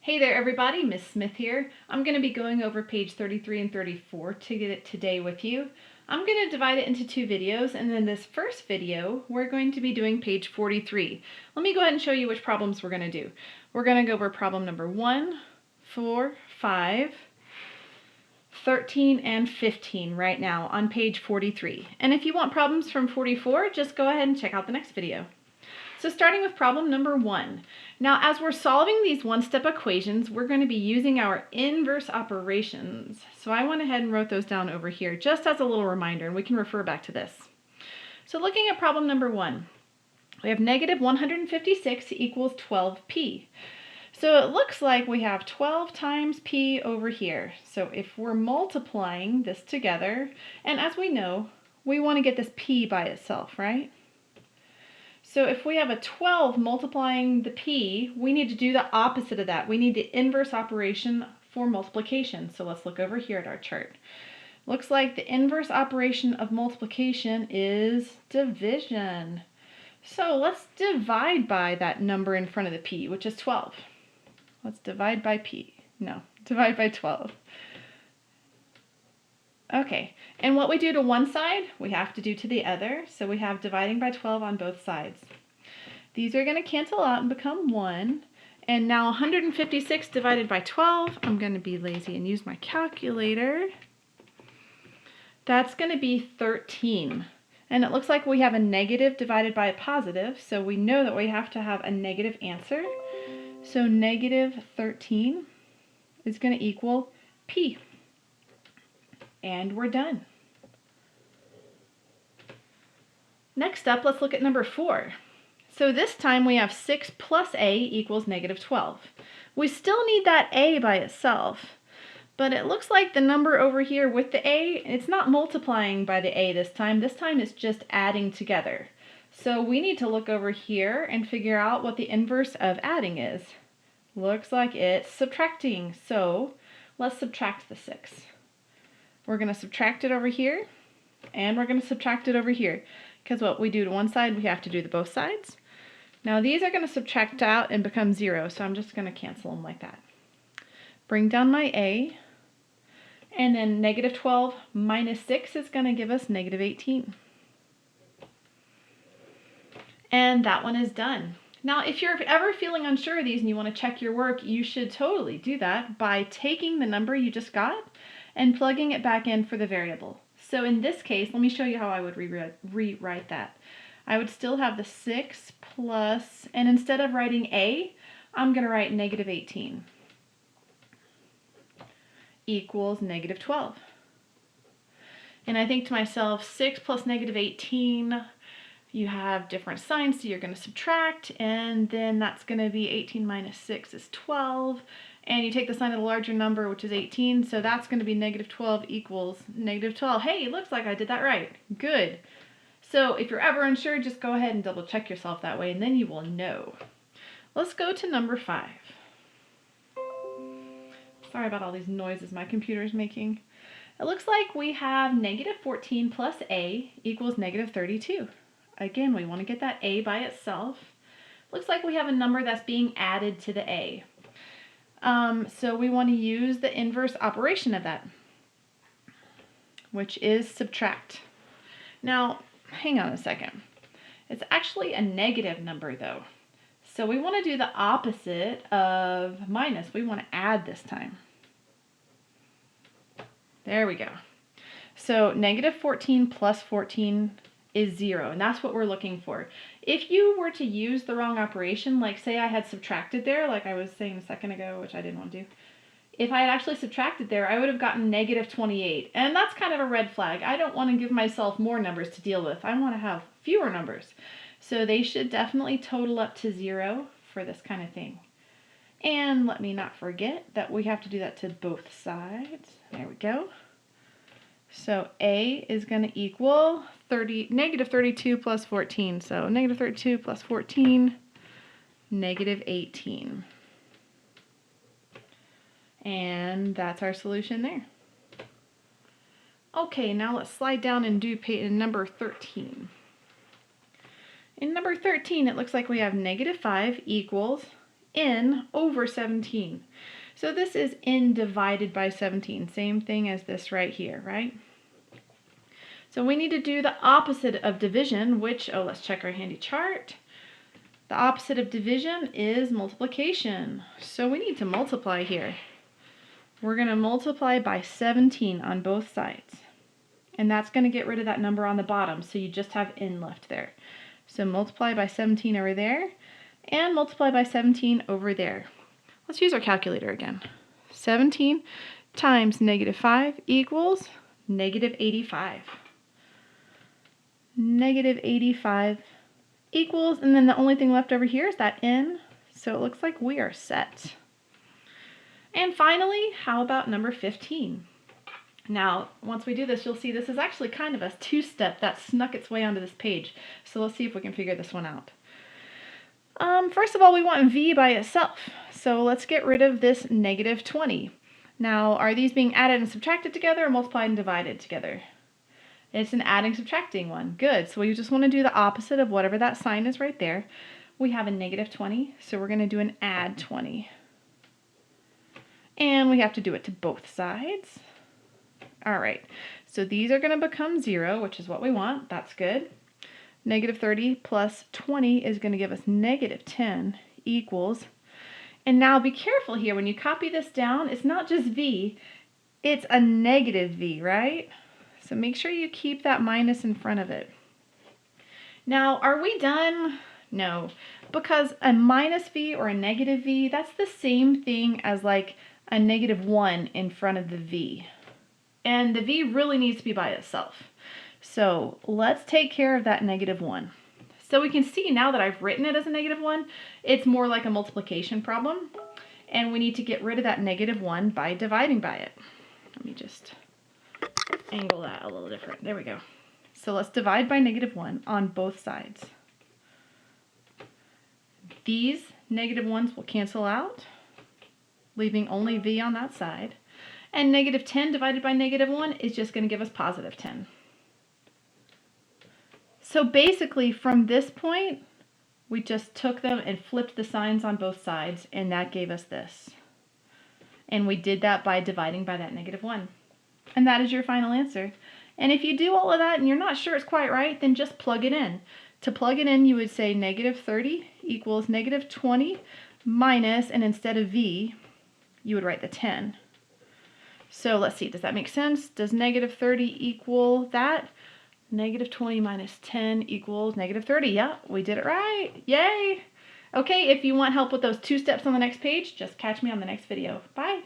Hey there everybody, Miss Smith here. I'm going to be going over page 33 and 34 today with you. I'm going to divide it into two videos, and in this first video we're going to be doing page 43. Let me go ahead and show you which problems we're going to do. We're going to go over problem number 1, 4, 5, 13, and 15 right now on page 43. And if you want problems from 44, just go ahead and check out the next video. So starting with problem number 1. Now as we're solving these one-step equations, we're going to be using our inverse operations. So I went ahead and wrote those down over here just as a little reminder, and we can refer back to this. So looking at problem number 1, we have negative 156 equals 12p. So it looks like we have 12 times p over here. So if we're multiplying this together, and as we know, we want to get this p by itself, right? So if we have a 12 multiplying the p, we need to do the opposite of that. We need the inverse operation for multiplication. So let's look over here at our chart. Looks like the inverse operation of multiplication is division. So let's divide by that number in front of the p, which is 12. Let's divide by p. No, divide by 12. Okay, and what we do to one side, we have to do to the other. So we have dividing by 12 on both sides. These are going to cancel out and become 1. And now 156 divided by 12, I'm going to be lazy and use my calculator. That's going to be 13. And it looks like we have a negative divided by a positive, so we know that we have to have a negative answer. So negative 13 is going to equal p. And we're done. Next up, let's look at number 4. So this time we have 6 plus a equals negative 12. We still need that a by itself, but it looks like the number over here with the a, it's not multiplying by the a this time. This time it's just adding together. So we need to look over here and figure out what the inverse of adding is. Looks like it's subtracting. So let's subtract the 6. We're going to subtract it over here, and we're going to subtract it over here, because what we do to one side, we have to do to both sides. Now these are going to subtract out and become 0, so I'm just going to cancel them like that. Bring down my a, and then negative 12 minus 6 is going to give us negative 18. And that one is done. Now if you're ever feeling unsure of these and you want to check your work, you should totally do that by taking the number you just got and plugging it back in for the variable. So in this case, let me show you how I would rewrite that. I would still have the 6 plus, and instead of writing a, I'm going to write negative 18 equals negative 12. And I think to myself, 6 plus negative 18, you have different signs, so you're going to subtract, and then that's going to be 18 minus 6 is 12. And you take the sign of the larger number, which is 18, so that's going to be negative 12 equals negative 12. Hey, it looks like I did that right. Good. So if you're ever unsure, just go ahead and double check yourself that way, and then you will know. Let's go to number 5. Sorry about all these noises my computer is making. It looks like we have negative 14 plus a equals negative 32. Again, we want to get that a by itself. Looks like we have a number that's being added to the a. So we want to use the inverse operation of that, which is subtract. Now, hang on a second. It's actually a negative number though. So we want to do the opposite of minus. We want to add this time. There we go. So negative 14 plus 14 is 0, and that's what we're looking for. If you were to use the wrong operation, like say I had subtracted there, like I was saying a second ago, which I didn't want to do, if I had actually subtracted there, I would have gotten negative 28, and that's kind of a red flag. I don't want to give myself more numbers to deal with. I want to have fewer numbers. So they should definitely total up to 0 for this kind of thing. And let me not forget that we have to do that to both sides. There we go. So a is going to equal negative 32 plus 14. So negative 32 plus 14, negative 18. And that's our solution there. Okay, now let's slide down and do number 13. In number 13, it looks like we have negative 5 equals n over 17. So this is n divided by 17, same thing as this right here, right? So we need to do the opposite of division, which, let's check our handy chart. The opposite of division is multiplication. So we need to multiply here. We're going to multiply by 17 on both sides. And that's going to get rid of that number on the bottom, so you just have n left there. So multiply by 17 over there, and multiply by 17 over there. Let's use our calculator again. 17 times -5 equals -85. -85 equals, and then the only thing left over here is that n, so it looks like we are set. And finally, how about number 15? Now, once we do this, you'll see this is actually kind of a two-step that snuck its way onto this page. So let's see if we can figure this one out. First of all, we want v by itself. So let's get rid of this -20. Now, are these being added and subtracted together or multiplied and divided together? It's an adding subtracting one. Good. So we just want to do the opposite of whatever that sign is right there. We have a -20, so we're going to do an add 20. And we have to do it to both sides. All right, so these are going to become 0, which is what we want. That's good. -30 plus 20 is going to give us -10 equals. And now be careful here. When you copy this down, it's not just v, it's a negative v, right? So make sure you keep that minus in front of it. Now, are we done? No, because a minus v or a negative v, that's the same thing as like a -1 in front of the v. And the v really needs to be by itself. So let's take care of that -1. So we can see now that I've written it as a -1, it's more like a multiplication problem. And we need to get rid of that -1 by dividing by it. Let me just angle that a little different. There we go. So let's divide by -1 on both sides. These -1s will cancel out, leaving only v on that side. And -10 divided by -1 is just going to give us +10. So basically from this point, we just took them and flipped the signs on both sides, and that gave us this. And we did that by dividing by that -1. And that is your final answer. And if you do all of that and you're not sure it's quite right, then just plug it in. To plug it in, you would say -30 equals -20 minus, and instead of v, you would write the 10. So let's see, does that make sense? Does -30 equal that? -20 minus 10 equals -30. Yeah, we did it right. Yay! Okay, if you want help with those two steps on the next page, just catch me on the next video. Bye!